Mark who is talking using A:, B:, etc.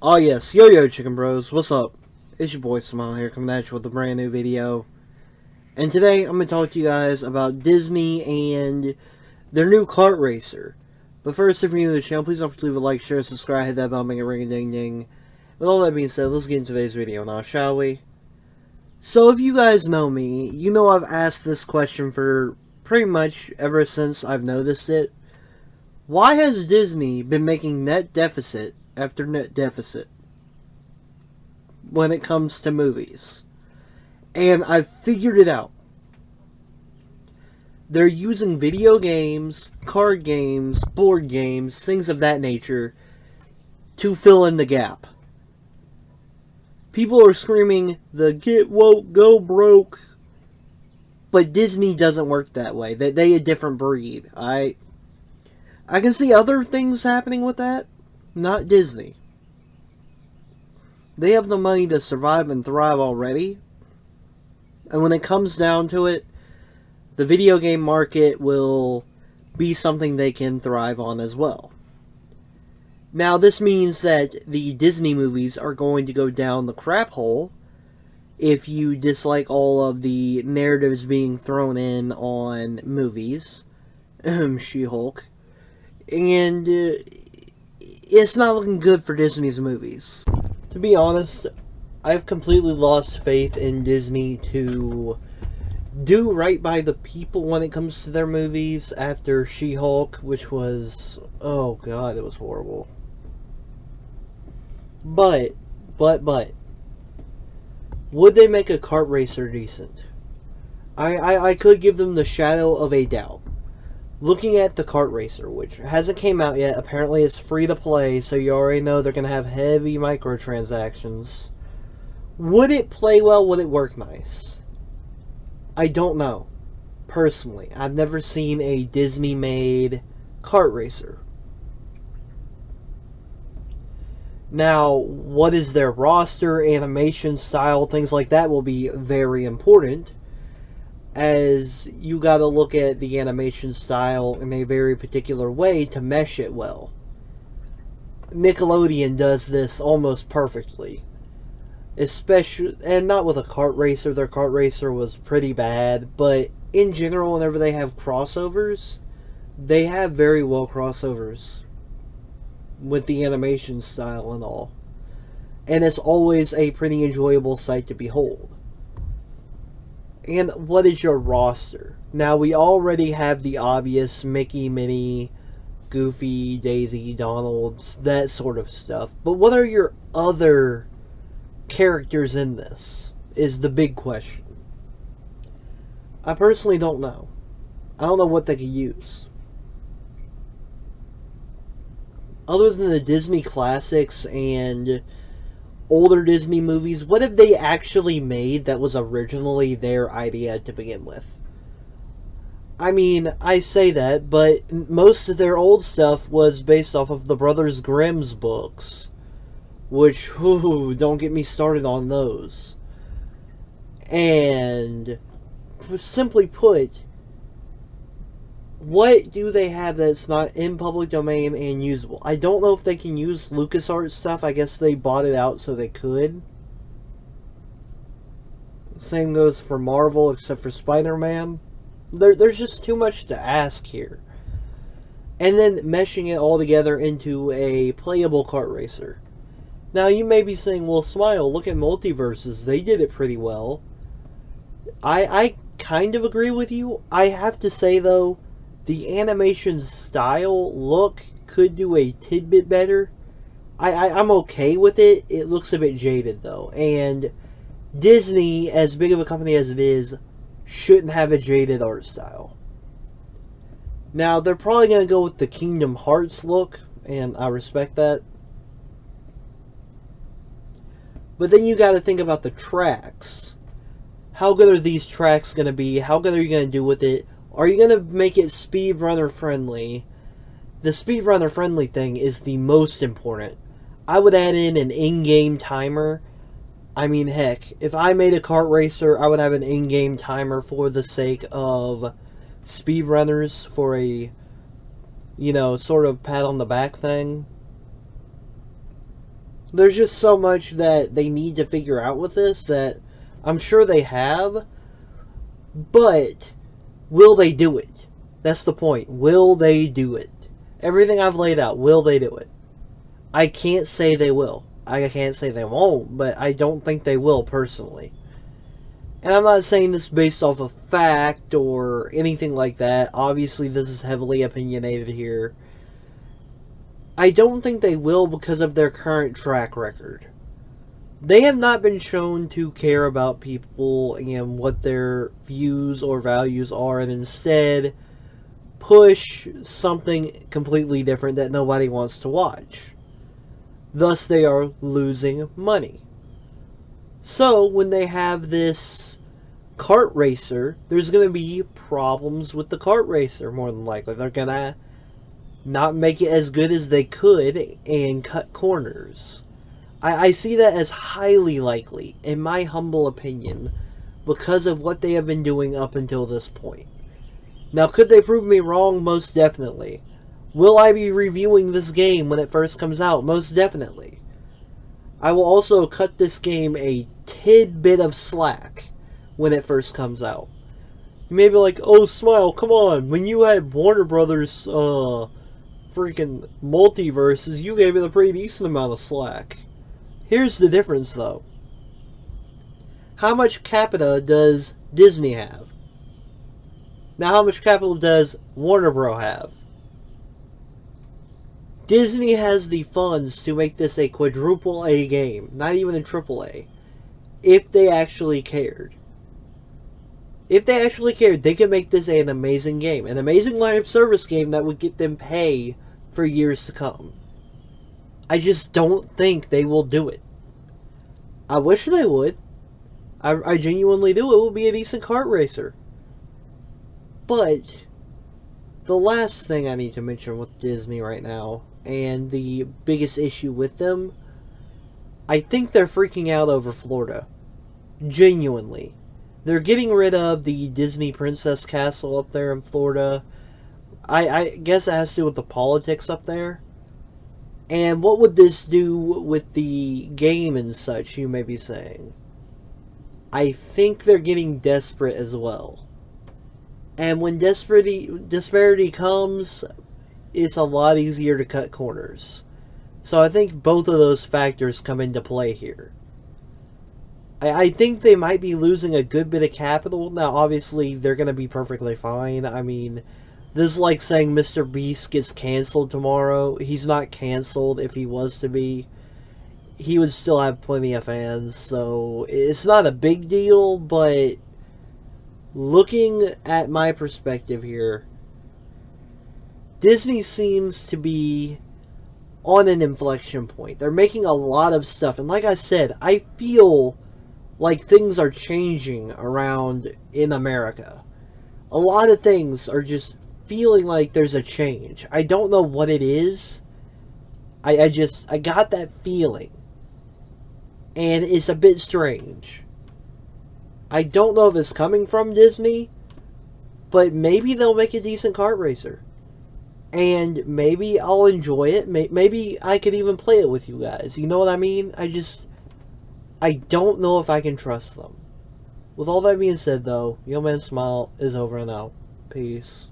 A: Oh yes, yo chicken bros, what's up? It's your boy Smile here coming at you with a brand new video. And today I'm going to talk to you guys about Disney and their new kart racer. But first, if you're new to the channel, please don't forget to leave a like, share, subscribe, hit that bell, make it ring a ding ding. With all that being said, let's get into today's video now, shall we? So if you guys know me, you know I've asked this question for pretty much ever since I've noticed it. Why has Disney been making net deficit after net deficit when it comes to movies? And I've figured it out. They're using video games, card games, board games, things of that nature to fill in the gap. People are screaming the get woke, go broke. But Disney doesn't work that way. They a different breed. I can see other things happening with that. Not Disney. They have the money to survive and thrive already. And when it comes down to it, the video game market will be something they can thrive on as well. Now, this means that the Disney movies are going to go down the crap hole if you dislike all of the narratives being thrown in on movies. She-Hulk. And it's not looking good for Disney's movies. To be honest, I've completely lost faith in Disney to do right by the people when it comes to their movies after She-Hulk, which was, oh god, it was horrible. But, would they make a kart racer decent? I could give them the shadow of a doubt. Looking at the kart racer, which hasn't came out yet, apparently it's free to play, so you already know they're going to have heavy microtransactions. Would it play well? Would it work nice? I don't know. Personally, I've never seen a Disney-made kart racer. Now, what is their roster, animation style, things like that will be very important, as you gotta look at the animation style in a very particular way to mesh it well. Nickelodeon does this almost perfectly. Especially, and not with a kart racer. Their kart racer was pretty bad, but in general, whenever they have crossovers, they have very well crossovers with the animation style and all. And it's always a pretty enjoyable sight to behold. And what is your roster? Now, we already have the obvious Mickey, Minnie, Goofy, Daisy, Donald, that sort of stuff. But what are your other characters in this? Is the big question. I personally don't know. I don't know what they could use. Other than the Disney classics and older Disney movies, what have they actually made that was originally their idea to begin with? I mean, I say that, but most of their old stuff was based off of the Brothers Grimm's books. Which, don't get me started on those. And, simply put, what do they have that's not in public domain and usable? I don't know if they can use LucasArts stuff. I guess they bought it out so they could. Same goes for Marvel, except for Spider-Man. There's just too much to ask here. And then meshing it all together into a playable kart racer. Now, you may be saying, well, Smile, look at Multiverses. They did it pretty well. I kind of agree with you. I have to say, though, the animation style look could do a tidbit better. I'm okay with it. It looks a bit jaded, though. And Disney, as big of a company as it is, shouldn't have a jaded art style. Now, they're probably going to go with the Kingdom Hearts look, and I respect that. But then you got to think about the tracks. How good are these tracks going to be? How good are you going to do with it? Are you going to make it speedrunner friendly? The speedrunner friendly thing is the most important. I would add in an in-game timer. I mean, heck, if I made a kart racer, I would have an in-game timer for the sake of speedrunners, for a, you know, sort of pat on the back thing. There's just so much that they need to figure out with this that I'm sure they have, but will they do it? That's the point. Will they do it? Everything I've laid out, will they do it? I can't say they will. I can't say they won't, but I don't think they will personally. And I'm not saying this based off of fact or anything like that. Obviously, this is heavily opinionated here. I don't think they will because of their current track record. They have not been shown to care about people and what their views or values are, and instead push something completely different that nobody wants to watch. Thus, they are losing money. So, when they have this kart racer, there's going to be problems with the kart racer, more than likely. They're going to not make it as good as they could and cut corners. I see that as highly likely, in my humble opinion, because of what they have been doing up until this point. Now, could they prove me wrong? Most definitely. Will I be reviewing this game when it first comes out? Most definitely. I will also cut this game a tidbit of slack when it first comes out. You may be like, oh, Smile, come on. When you had Warner Brothers freaking multiverses, you gave it a pretty decent amount of slack. Here's the difference, though. How much capita does Disney have? Now, how much capital does Warner Bros. Have? Disney has the funds to make this a quadruple A game, not even a triple A, if they actually cared. If they actually cared, they could make this an amazing game. An amazing live service game that would get them pay for years to come. I just don't think they will do it. I wish they would. I genuinely do. It would be a decent kart racer. But the last thing I need to mention with Disney right now, and the biggest issue with them, I think they're freaking out over Florida. Genuinely. They're getting rid of the Disney Princess Castle up there in Florida. I guess it has to do with the politics up there. And what would this do with the game and such, you may be saying? I think they're getting desperate as well. And when disparity comes, it's a lot easier to cut corners. So I think both of those factors come into play here. I think they might be losing a good bit of capital. Now, obviously, they're going to be perfectly fine. I mean, this is like saying Mr. Beast gets canceled tomorrow. He's not canceled. If he was to be, he would still have plenty of fans. So, it's not a big deal, but looking at my perspective here, Disney seems to be on an inflection point. They're making a lot of stuff. And like I said, I feel like things are changing around in America. A lot of things are just feeling like there's a change. I don't know what it is. I got that feeling. And it's a bit strange. I don't know if it's coming from Disney, but maybe they'll make a decent kart racer. And maybe I'll enjoy it. Maybe I could even play it with you guys. You know what I mean? I don't know if I can trust them. With all that being said, though, Yo Man Smile is over and out. Peace.